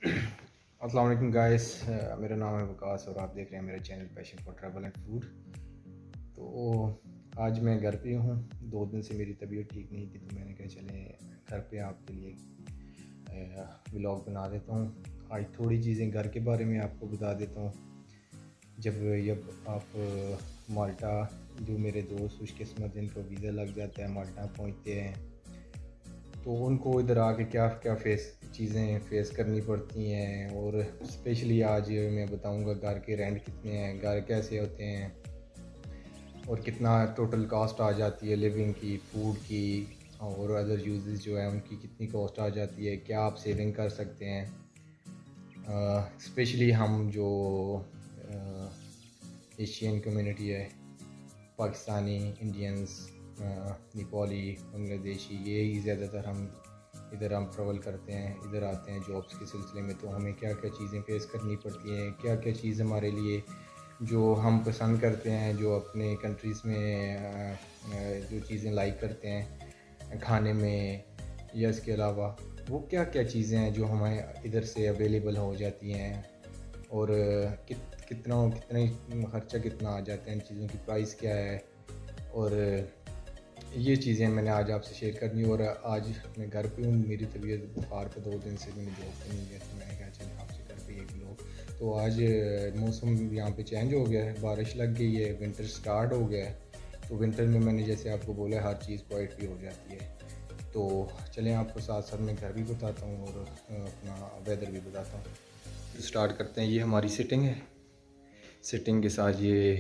अस्सलाम वालेकुम गाइस, मेरा नाम है वकास और आप देख रहे हैं मेरा channel passion for travel and food. तो आज मैं घर पे हूँ। 2 दिन से मेरी तबीयत ठीक नहीं थी, तो मैंने कहा चलें घर पे आपके लिए व्लॉग बना देता हूँ। आज थोड़ी चीज़ें घर के बारे में आपको बता देता हूँ। जब आप माल्टा, जो मेरे दोस्त खुशकिस्मत जिनको वीज़ा लग जाता है, माल्टा पहुँचते हैं, तो उनको इधर आके क्या क्या चीज़ें फेस करनी पड़ती हैं। और स्पेशली आज मैं बताऊंगा घर के रेंट कितने हैं, घर कैसे होते हैं, और कितना टोटल कॉस्ट आ जाती है लिविंग की, फूड की और अदर यूजेस जो है उनकी कितनी कॉस्ट आ जाती है, क्या आप सेविंग कर सकते हैं। स्पेशली हम जो एशियन कम्युनिटी है, पाकिस्तानी, इंडियंस, नेपाली, बांग्लादेशी, ये ही ज़्यादातर हम ट्रैवल करते हैं, इधर आते हैं जॉब्स के सिलसिले में। तो हमें क्या क्या चीज़ें फेस करनी पड़ती हैं, क्या क्या चीज़ हमारे लिए जो हम पसंद करते हैं, जो अपने कंट्रीज़ में जो चीज़ें लाइक करते हैं खाने में, या इसके अलावा वो क्या क्या चीज़ें हैं जो हमें इधर से अवेलेबल हो जाती हैं, और कितना खर्चा कितना आ जाता है, इन चीज़ों की प्राइस क्या है। और ये चीज़ें मैंने आज आपसे शेयर करनी। और आज मैं घर पे हूँ, मेरी तबीयत बुखार पे 2 दिन से मैंने जॉब पे नहीं गया, तो मैंने कहा चलें आपसे घर पे एक लोग। तो आज मौसम यहाँ पे चेंज हो गया है, बारिश लग गई है, विंटर स्टार्ट हो गया है। तो विंटर में मैंने जैसे आपको बोला है, हर चीज़ क्वाइट भी हो जाती है। तो चलें आपको साथ साथ मैं घर भी बताता हूँ और अपना वेदर भी बताता हूँ। तो स्टार्ट करते हैं। ये हमारी सिटिंग है, सिटिंग के साथ ये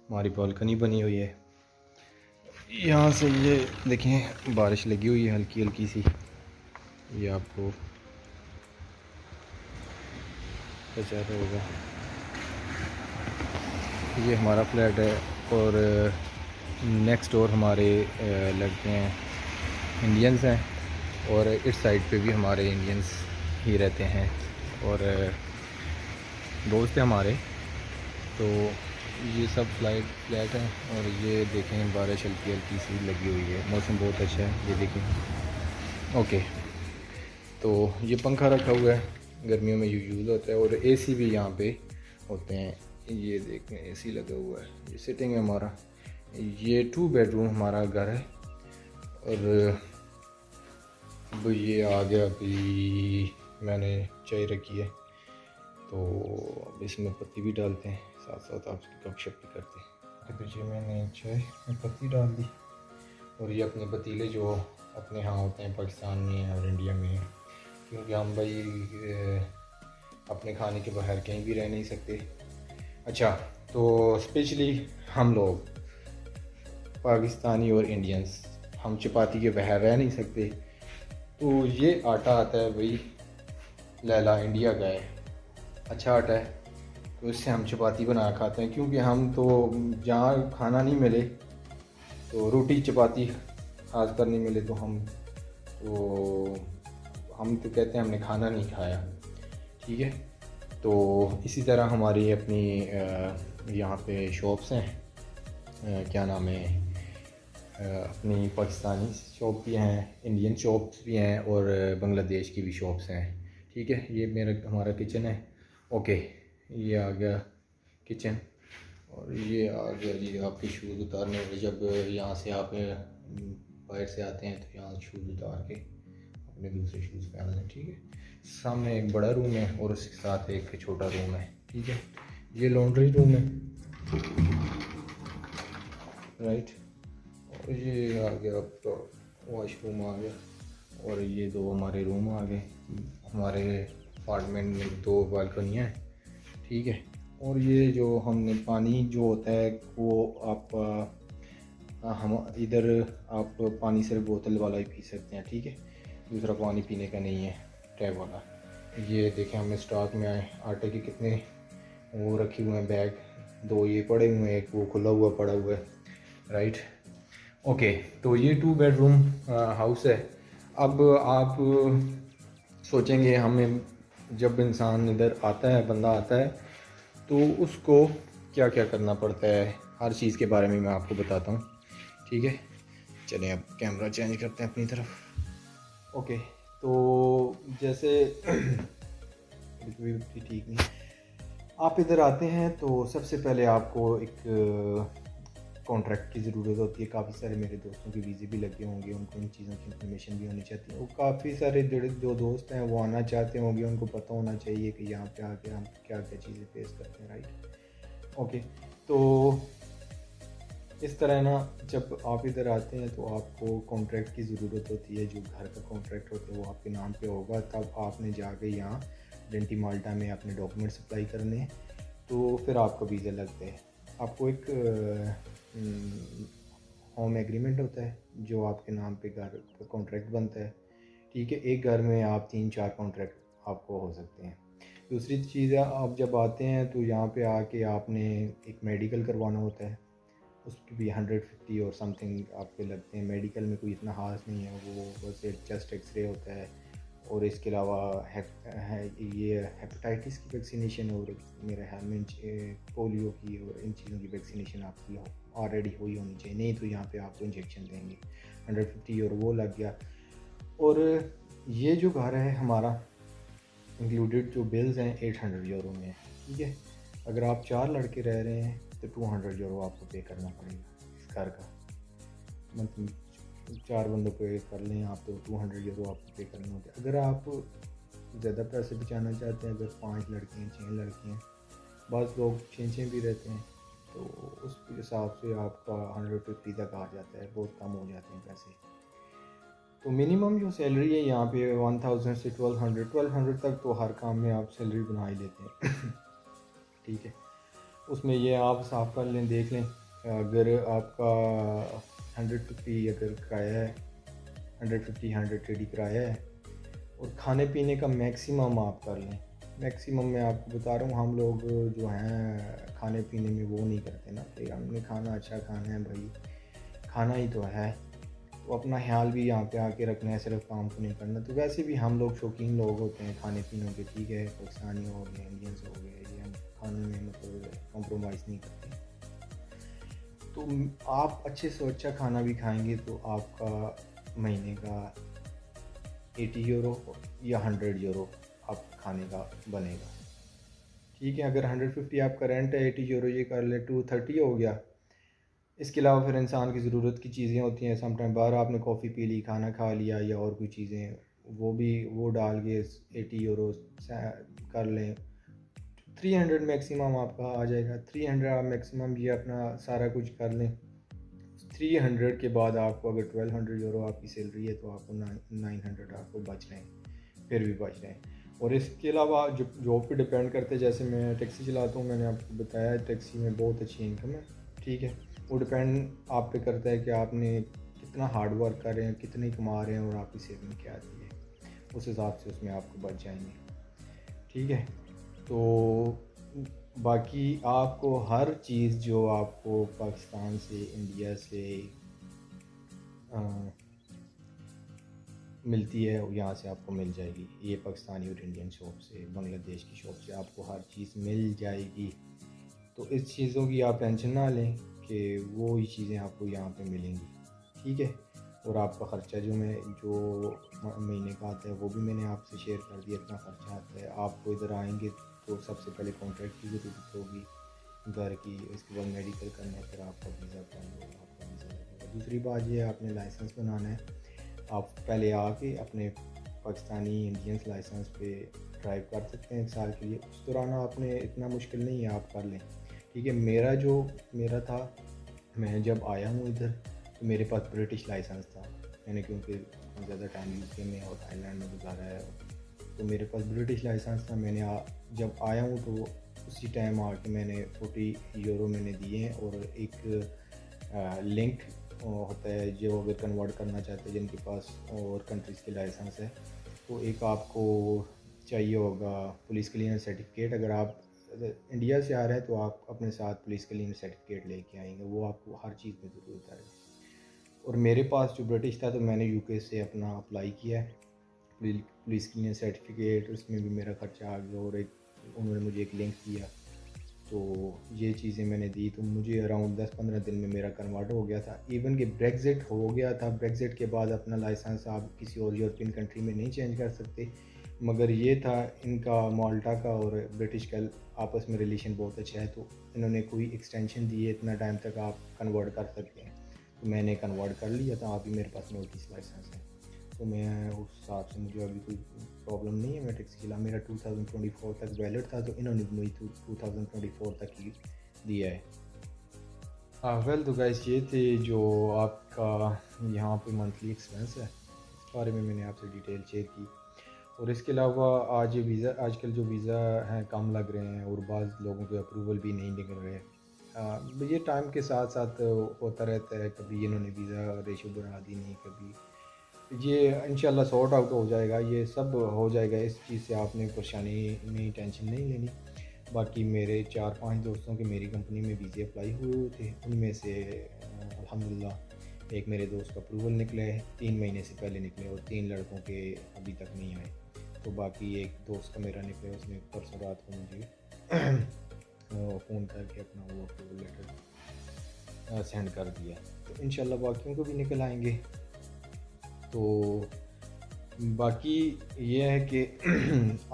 हमारी बालकनी बनी हुई है। यहाँ से ये देखें बारिश लगी हुई है हल्की हल्की सी, ये आपको नज़र होगा। ये हमारा फ्लैट है और नेक्स्ट डोर हमारे लड़के हैं, इंडियंस हैं, और इस साइड पे भी हमारे इंडियंस ही रहते हैं और दोस्त हैं हमारे। तो ये सब फ्लैट हैं। और ये देखें बारिश हल्की हल्की सी लगी हुई है, मौसम बहुत अच्छा है, ये देखें। ओके, तो ये पंखा रखा हुआ है, गर्मियों में यूज़ होता है, और एसी भी यहाँ पे होते हैं। ये देखें एसी लगा हुआ है। ये सिटिंग है हमारा। ये 2 बेडरूम हमारा घर है। और अब ये आ गया, अभी मैंने चाय रखी है, तो अब इसमें पत्ती भी डालते हैं, साथ साथ आपकी गपशप भी करते हैं। तो पीछे मैंने चाय में पत्ती डाल दी। और ये अपने पतीले जो अपने यहाँ होते हैं पाकिस्तान में और इंडिया में, क्योंकि हम भाई अपने खाने के बाहर कहीं भी रह नहीं सकते। अच्छा, तो स्पेशली हम लोग पाकिस्तानी और इंडियंस, हम चपाती के बाहर रह नहीं सकते। तो ये आटा आता है भाई लैला इंडिया का है, अच्छा आटा है, तो इससे हम चपाती बना खाते हैं। क्योंकि हम तो जहाँ खाना नहीं मिले, तो रोटी चपाती खास कर नहीं मिले, तो हम तो कहते हैं हमने खाना नहीं खाया। ठीक है, तो इसी तरह हमारी अपनी यहाँ पे शॉप्स हैं, क्या नाम है, अपनी पाकिस्तानी शॉप भी हैं, इंडियन शॉप्स भी हैं, और बांग्लादेश की भी शॉप्स हैं। ठीक है, ये हमारा किचन है। ओके, ये आ गया किचन। और ये आ गया जी आपके शूज़ उतारने वाले। जब यहाँ से आप बाहर से आते हैं, तो यहाँ शूज़ उतार के अपने दूसरे शूज़ पहन लें। ठीक है, सामने एक बड़ा रूम है और उसके साथ एक छोटा रूम है। ठीक है, ये लॉन्ड्री रूम है, राइट। और ये आ गया आपका वॉशरूम आ गया। और ये 2 हमारे रूम आ गए। हमारे अपार्टमेंट में 2 बालकनियाँ हैं। ठीक है, और ये जो हमने पानी जो होता है वो हम इधर आप पानी सिर्फ बोतल वाला ही पी सकते हैं। ठीक है, दूसरा पानी पीने का नहीं है, टैप वाला। ये देखें हमें स्टॉक में आए आटे के कितने वो रखे हुए हैं बैग, 2 ये पड़े हुए हैं, एक वो खुला हुआ पड़ा हुआ है, राइट। ओके, तो ये 2 बेडरूम हाउस है। अब आप सोचेंगे हमें, जब इंसान इधर आता है, बंदा आता है, तो उसको क्या क्या करना पड़ता है, हर चीज़ के बारे में मैं आपको बताता हूँ। ठीक है, चलें अब कैमरा चेंज करते हैं अपनी तरफ। ओके, तो जैसे कनेक्टिविटी ठीक नहीं। आप इधर आते हैं तो सबसे पहले आपको एक कॉन्ट्रैक्ट की ज़रूरत होती है। काफ़ी सारे मेरे दोस्तों के वीज़े भी लगे होंगे, उनको इन चीज़ों की इन्फॉर्मेशन भी होनी चाहती है। वो काफ़ी सारे जो दोस्त हैं वो आना चाहते होंगे, उनको पता होना चाहिए कि यहाँ पे आके हम क्या क्या चीज़ें फेस करते हैं, राइट। ओके, तो इस तरह ना जब आप इधर आते हैं तो आपको कॉन्ट्रैक्ट की ज़रूरत होती है। जो घर का कॉन्ट्रैक्ट होता है वो आपके नाम पे होगा, तब आपने जाके यहाँ डेंटी माल्टा में अपने डॉक्यूमेंट्स अप्लाई करने हैं, तो फिर आपका वीज़ा लगता है। आपको एक होम एग्रीमेंट होता है जो आपके नाम पे घर का कॉन्ट्रैक्ट बनता है, ठीक है। एक घर में आप 3-4 कॉन्ट्रैक्ट आपको हो सकते हैं। दूसरी चीज़ है, आप जब आते हैं तो यहाँ पे आके आपने एक मेडिकल करवाना होता है, उसके भी 150 और समथिंग आपके लगते हैं। मेडिकल में कोई इतना ख़ास नहीं है, वो बस एक चेस्ट एक्सरे होता है। और इसके अलावा ये हेपेटाइटिस की वैक्सीनेशन और मेरे ख्याल में पोलियो की और इन चीज़ों की वैक्सीनेशन आपकी ऑलरेडी हुई होनी चाहिए, नहीं तो यहाँ पे आपको इंजेक्शन देंगे। 150 और वो लग गया। और ये जो घर है हमारा, इंक्लूडेड जो बिल्स हैं 800 यूरो में है, ठीक है। अगर आप 4 लड़के रह रहे हैं तो 200 यूरो आपको पे करना पड़ेगा इस घर का। मतलब 4 बंदों पे कर लें आप तो 200 यूरो आपको पे करना होता है। अगर आप ज़्यादा पैसे बचाना चाहते हैं, अगर 5 लड़के हैं, 6 लड़के हैं, बस लोग 6 भी रहते हैं, तो उस हिसाब से आपका 150 तक आ जाता है, बहुत कम हो जाते हैं पैसे। तो मिनिमम जो सैलरी है यहाँ पे 1000 से 1200 तक तो हर काम में आप सैलरी बना ही लेते हैं ठीक है। उसमें ये आप साफ़ कर लें, देख लें। अगर आपका 150 अगर किराया है, 150 किराया है, और खाने पीने का मैक्सिमम आप कर लें। मैक्सिमम मैं आपको बता रहा हूँ, हम लोग जो हैं खाने पीने में वो नहीं करते ना कि हमने खाना अच्छा खाना है, भाई खाना ही तो है, तो अपना ख्याल भी यहाँ पे आके रखना है, सिर्फ काम को नहीं करना। तो वैसे भी हम लोग शौकीन लोग होते हैं खाने पीने के, ठीक है। पाकिस्तानी हो गए, इंडियंस हो गए, ये हम खाने में मतलब कॉम्प्रोमाइज़ नहीं करते। तो आप अच्छे से अच्छा खाना भी खाएंगे तो आपका महीने का 80 यूरो या 100 यूरो आप खाने का बनेगा, ठीक है। अगर 150 आपका रेंट है, 80 यूरो ये कर ले, 230 हो गया। इसके अलावा फिर इंसान की ज़रूरत की चीज़ें होती हैं, समटाइम बाहर आपने कॉफ़ी पी ली, खाना खा लिया या और कोई चीज़ें, वो डाल के 80 यूरो कर लें, 300 मैक्सिमम आपका आ जाएगा। 300 आप मैक्सिमम ये अपना सारा कुछ कर लें। 300 के बाद आपको अगर 1200 यूरो आपकी सैलरी है तो आपको 900 आपको बच रहे हैं, फिर भी बच रहे हैं। और इसके अलावा जो जॉब पे डिपेंड करते हैं, जैसे मैं टैक्सी चलाता हूँ, मैंने आपको बताया टैक्सी में बहुत अच्छी इनकम है, ठीक है। वो डिपेंड आप पे करता है कि आपने कितना हार्ड वर्क कर रहे हैं, कितने कमा रहे हैं और आपकी सेविंग क्या आती है, उस हिसाब से उसमें आपको बच जाएंगे, ठीक है। तो बाकी आपको हर चीज़ जो आपको पाकिस्तान से, इंडिया से मिलती है, यहाँ से आपको मिल जाएगी। ये पाकिस्तानी और इंडियन शॉप से, बांग्लादेश की शॉप से आपको हर चीज़ मिल जाएगी। तो इस चीज़ों की आप टेंशन ना लें कि वो ही चीज़ें आपको यहाँ पे मिलेंगी, ठीक है। और आपका ख़र्चा जो महीने का आता है वो भी मैंने आपसे शेयर कर दिया, इतना ख़र्चा आता है। आपको इधर आएंगे तो सबसे पहले कॉन्ट्रैक्ट की ज़रूरत होगी घर की, इसके बाद मेडिकल करना है, फिर आपका वीज़ा आपका वीज़ा लगेगा। दूसरी बात ये, आपने लाइसेंस बनाना है। आप पहले आके अपने पाकिस्तानी इंडियंस लाइसेंस पे ड्राइव कर सकते हैं 1 साल के लिए। उस दौरान आपने इतना मुश्किल नहीं है, आप कर लें, ठीक है। मेरा था, मैं जब आया हूँ इधर तो मेरे पास ब्रिटिश लाइसेंस था। मैंने क्योंकि ज़्यादा टाइम यूके में और थाईलैंड में गुजारा है, तो मेरे पास ब्रिटिश लाइसेंस था। जब आया हूँ तो उसी टाइम आके मैंने 40 यूरो मैंने दिए हैं। और एक लिंक होता है, जो अगर कन्वर्ट करना चाहते हैं जिनके पास और कंट्रीज़ के लाइसेंस है, तो एक आपको चाहिए होगा पुलिस क्लीयरेंस सर्टिफिकेट। अगर आप इंडिया से आ रहे हैं तो आप अपने साथ पुलिस क्लीयरेंस सर्टिफिकेट लेके आएंगे, वो आपको हर चीज़ में ज़रूरत है। और मेरे पास जो ब्रिटिश था तो मैंने यूके से अपना अप्लाई किया है पुलिस क्लीयरेंस सर्टिफिकेट, उसमें भी मेरा खर्चा आ गया। और उन्होंने मुझे एक लिंक दिया, तो ये चीज़ें मैंने दी, तो मुझे अराउंड 10-15 दिन में मेरा कन्वर्ट हो गया था। इवन कि ब्रेग्ज़िट हो गया था, ब्रेग्ज़िट के बाद अपना लाइसेंस आप किसी और यूरोपियन कंट्री में नहीं चेंज कर सकते, मगर ये था इनका माल्टा का और ब्रिटिश का आपस में रिलेशन बहुत अच्छा है, तो इन्होंने कोई एक्सटेंशन दी है, इतना टाइम तक आप कन्वर्ट कर सकते हैं। तो मैंने कन्वर्ट कर लिया था, अभी मेरे पास नोटिस लाइसेंस है, तो मैं उस हिसाब से मुझे अभी कोई प्रॉब्लम नहीं है मैट्रिक्स के खिलाफ। मेरा 2024 तक वैलिड था, तो इन्होंने मुझे 2024 तक ही दिया है। वेल तो गाइस ये थे जो आपका यहाँ पे मंथली एक्सपेंस है, इस बारे में मैंने आपसे डिटेल शेयर की। और इसके अलावा आज आजकल जो वीज़ा हैं कम लग रहे हैं और बाज़ लोगों के अप्रूवल भी नहीं निकल रहे हैं। ये टाइम के साथ साथ होता रहता है, कभी इन्होंने वीज़ा रेशो बढ़ा दी, नहीं कभी। ये इंशाल्लाह सॉर्ट आउट हो जाएगा, ये सब हो जाएगा, इस चीज़ से आपने परेशानी नहीं, टेंशन नहीं लेनी। बाकी मेरे 4-5 दोस्तों के मेरी कंपनी में वीज़े अप्लाई हुए थे, उनमें से अल्हम्दुलिल्लाह एक मेरे दोस्त का अप्रूवल निकले, 3 महीने से पहले निकले, और 3 लड़कों के अभी तक नहीं आए। तो बाकी एक दोस्त का मेरा निकले, उसने परसों रात को मुझे फ़ोन करके अपना वो अप्रूवल लेटर सेंड कर दिया। तो इंशाल्लाह बाकियों को भी निकल आएंगे। तो बाकी ये है कि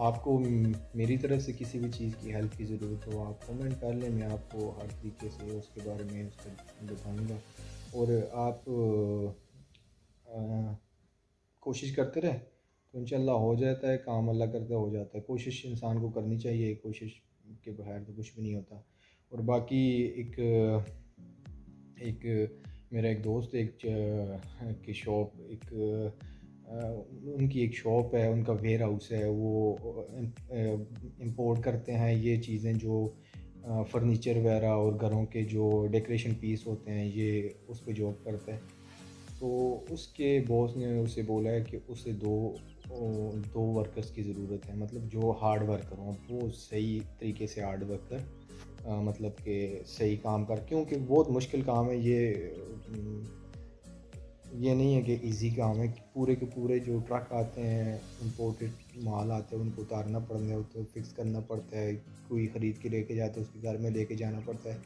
आपको मेरी तरफ से किसी भी चीज़ की हेल्प की ज़रूरत हो, आप कमेंट कर लें, मैं आपको हर तरीके से उसके बारे में उसका बताऊँगा। और आप कोशिश करते रहे तो इंशाल्लाह हो जाता है काम, अल्लाह करता हो जाता है। कोशिश इंसान को करनी चाहिए, कोशिश के बगैर तो कुछ भी नहीं होता। और बाकी एक मेरा एक दोस्त की शॉप उनकी एक शॉप है, उनका वेयर हाउस है, वो इंपोर्ट करते हैं ये चीज़ें जो फर्नीचर वगैरह और घरों के जो डेकोरेशन पीस होते हैं, ये उस पर जॉब करता है। तो उसके बॉस ने उसे बोला है कि उसे दो वर्कर्स की ज़रूरत है, मतलब जो हार्ड वर्कर हों, वो सही तरीके से हार्ड वर्कर, मतलब कि सही काम कर, क्योंकि बहुत मुश्किल काम है ये नहीं है कि इजी काम है। पूरे के पूरे जो ट्रक आते हैं, इंपोर्टेड माल आते हैं, उनको उतारना पड़ता है, तो फिक्स करना पड़ता है, कोई ख़रीद के लेके जाते हैं, उसके घर में लेके जाना पड़ता है।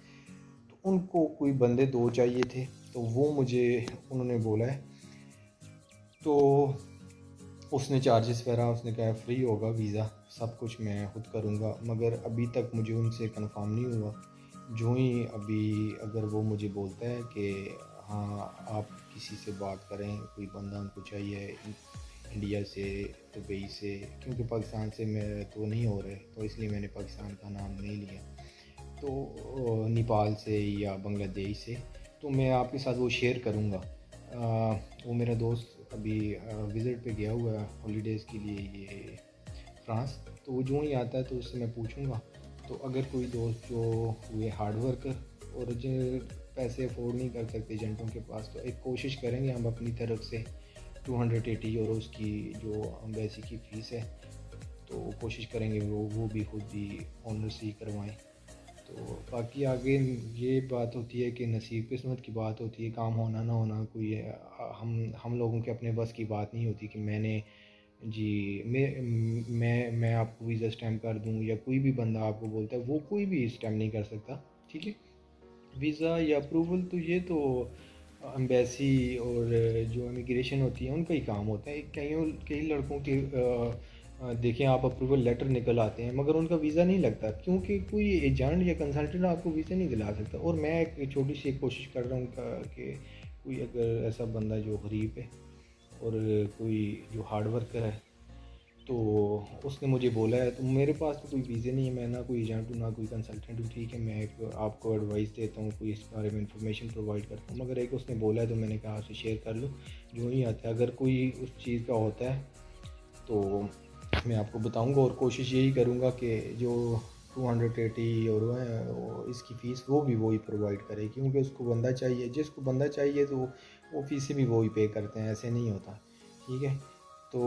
तो उनको कोई बंदे 2 चाहिए थे, तो वो मुझे उन्होंने बोला है। तो उसने चार्जेस वगैरह उसने कहा फ्री होगा वीज़ा, सब कुछ मैं खुद करूँगा, मगर अभी तक मुझे उनसे कंफर्म नहीं हुआ। जो ही अभी अगर वो मुझे बोलता है कि हाँ आप किसी से बात करें, कोई बंदा उनको चाहिए इंडिया से, दुबई से, क्योंकि पाकिस्तान से मैं तो नहीं हो रहे, तो इसलिए मैंने पाकिस्तान का नाम नहीं लिया, तो नेपाल से या बांग्लादेश से, तो मैं आपके साथ वो शेयर करूँगा। वो मेरा दोस्त अभी विज़िट पे गया हुआ है हॉलीडेज़ के लिए ये फ्रांस, तो वो जो ही आता है तो उससे मैं पूछूंगा। तो अगर कोई दोस्त जो हुए हार्ड वर्कर और जो पैसे अफोर्ड नहीं कर सकते एजेंटों के पास, तो एक कोशिश करेंगे हम अपनी तरफ से 280 यूरोज़ की जो एम्बेसी की फ़ीस है, तो कोशिश करेंगे वो भी खुद ही ऑनर से ही करवाएँ। तो बाकी आगे ये बात होती है कि नसीब किस्मत की बात होती है, काम होना ना होना कोई हम लोगों के अपने बस की बात नहीं होती कि मैं आपको वीज़ा स्टैम्प कर दूं, या कोई भी बंदा आपको बोलता है, वो कोई भी स्टैम्प नहीं कर सकता, ठीक है। वीज़ा या अप्रूवल तो ये तो एम्बेसी और जो इमिग्रेशन होती है उनका ही काम होता है। कई लड़कों के देखें आप अप्रूवल लेटर निकल आते हैं, मगर उनका वीज़ा नहीं लगता, क्योंकि कोई एजेंट या कंसल्टेंट आपको वीज़ा नहीं दिला सकता। और मैं एक छोटी सी कोशिश कर रहा हूँ कि कोई अगर ऐसा बंदा जो गरीब है और कोई जो हार्ड वर्कर है, तो उसने मुझे बोला है, तो मेरे पास तो कोई वीज़े नहीं है, मैं ना कोई एजेंट हूँ ना कोई कंसल्टेंट हूँ, ठीक है, मैं एक आपको एडवाइस देता हूँ, कोई इस बारे में इंफॉर्मेशन प्रोवाइड करता हूँ, मगर एक उसने बोला है तो मैंने कहा आपसे शेयर कर लूँ। जो ही आता है, अगर कोई उस चीज़ का होता है तो मैं आपको बताऊँगा, और कोशिश यही करूँगा कि जो 280 यूरो है इसकी फ़ीस वो भी वही प्रोवाइड करे, क्योंकि उसको बंदा चाहिए, जिसको बंदा चाहिए तो वो फ़ीसें भी वही पे करते हैं, ऐसे नहीं होता, ठीक है। तो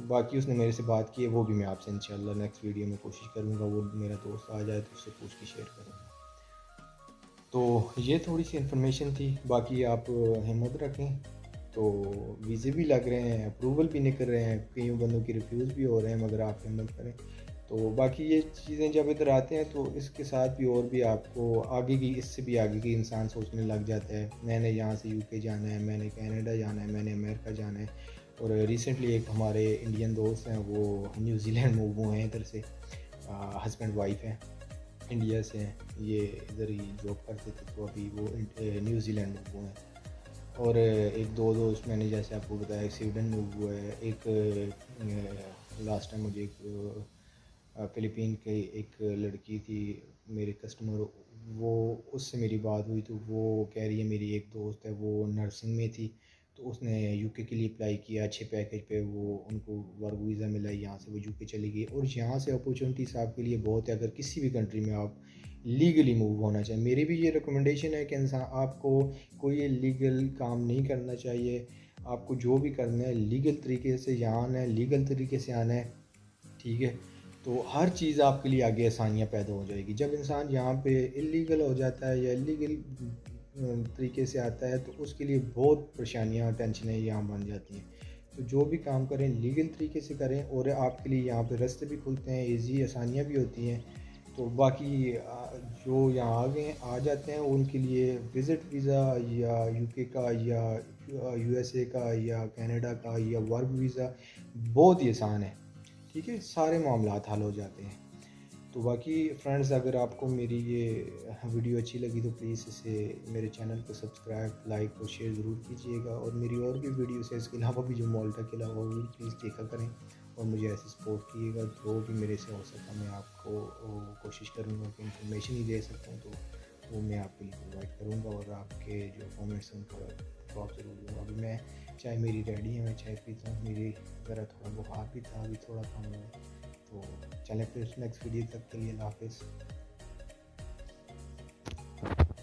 बाकी उसने मेरे से बात की है, वो भी मैं आपसे इंशाल्लाह नेक्स्ट वीडियो में कोशिश करूँगा, वो मेरा दोस्त आ जाए तो उससे पूछ के शेयर करूँगा। तो ये थोड़ी सी इन्फॉर्मेशन थी, बाकी आप हिम्मत रखें। तो वीज़े भी लग रहे हैं, अप्रूवल भी निकल रहे हैं, कई बंदों की रिफ्यूज़ भी हो रहे हैं, मगर आप हिम्मत करें। तो बाकी ये चीज़ें जब इधर आते हैं तो इसके साथ भी और भी आपको आगे की, इससे भी आगे की इंसान सोचने लग जाता है, मैंने यहाँ से यूके जाना है, मैंने कनाडा जाना है, मैंने अमेरिका जाना है, और रिसेंटली एक हमारे इंडियन दोस्त हैं वो न्यूजीलैंड मूव हुए हैं इधर से, हस्बैंड वाइफ हैं, इंडिया से हैं, ये इधर ही जॉब करते थे तो अभी वो न्यूजीलैंड मूव हुए हैं। और एक दो दोस्त मैंने जैसे आपको बताया स्वीडन मूव हुआ है, एक लास्ट टाइम मुझे एक फ़िलिपीन की एक लड़की थी मेरे कस्टमर, वो उससे मेरी बात हुई तो वो कह रही है मेरी एक दोस्त है वो नर्सिंग में थी, तो उसने यूके के लिए अप्लाई किया, अच्छे पैकेज पे वो उनको वर्क वीज़ा मिला, यहाँ से वो यूके चली गई। और यहाँ से अपॉर्चुनिटीज़ आपके लिए बहुत है, अगर किसी भी कंट्री में आप लीगली मूव होना चाहिए। मेरी भी ये रिकमेंडेशन है कि इंसान आपको कोई इलीगल काम नहीं करना चाहिए, आपको जो भी करना है लीगल तरीके से यहाँ आना है, लीगल तरीके से आना है, ठीक है। तो हर चीज़ आपके लिए आगे आसानियाँ पैदा हो जाएगी। जब इंसान यहाँ पे इलीगल हो जाता है या इलीगल तरीके से आता है तो उसके लिए बहुत परेशानियाँ टेंशनें यहाँ बन जाती हैं। तो जो भी काम करें लीगल तरीके से करें और आपके लिए यहाँ पे रास्ते भी खुलते हैं, ईज़ी आसानियाँ भी होती हैं। तो बाकी जो यहाँ आ गए आ जाते हैं उनके लिए विज़िट वीज़ा या यूके का या यूएसए का या कनाडा का या वर्क वीज़ा बहुत ही आसान है, ठीक है, सारे मामलात हल हो जाते हैं। तो बाकी फ्रेंड्स, अगर आपको मेरी ये वीडियो अच्छी लगी तो प्लीज़ इसे मेरे चैनल को सब्सक्राइब, लाइक और शेयर ज़रूर कीजिएगा। और मेरी और भी वीडियोस है इसके अलावा भी जो माल्टा के अलावा वो भी प्लीज़ देखा करें और मुझे ऐसे सपोर्ट कीजिएगा। जो भी मेरे से हो सका मैं आपको कोशिश करूँगा कि इंफॉर्मेशन ही दे सकता हूँ तो वो मैं आपके लिए प्रोवाइड करूँगा और आपके जो कमेंट्स हैं उनका जवाब ज़रूर दूँगा। अभी मैं चाय मेरी रेडी है, मैं चाय पीता हूँ, मेरी ज़रा थोड़ा बुखार भी था, अभी थोड़ा कम हुआ है। तो चलें फिर नेक्स्ट वीडियो तक के लिए अल्लाह हाफ़िज़।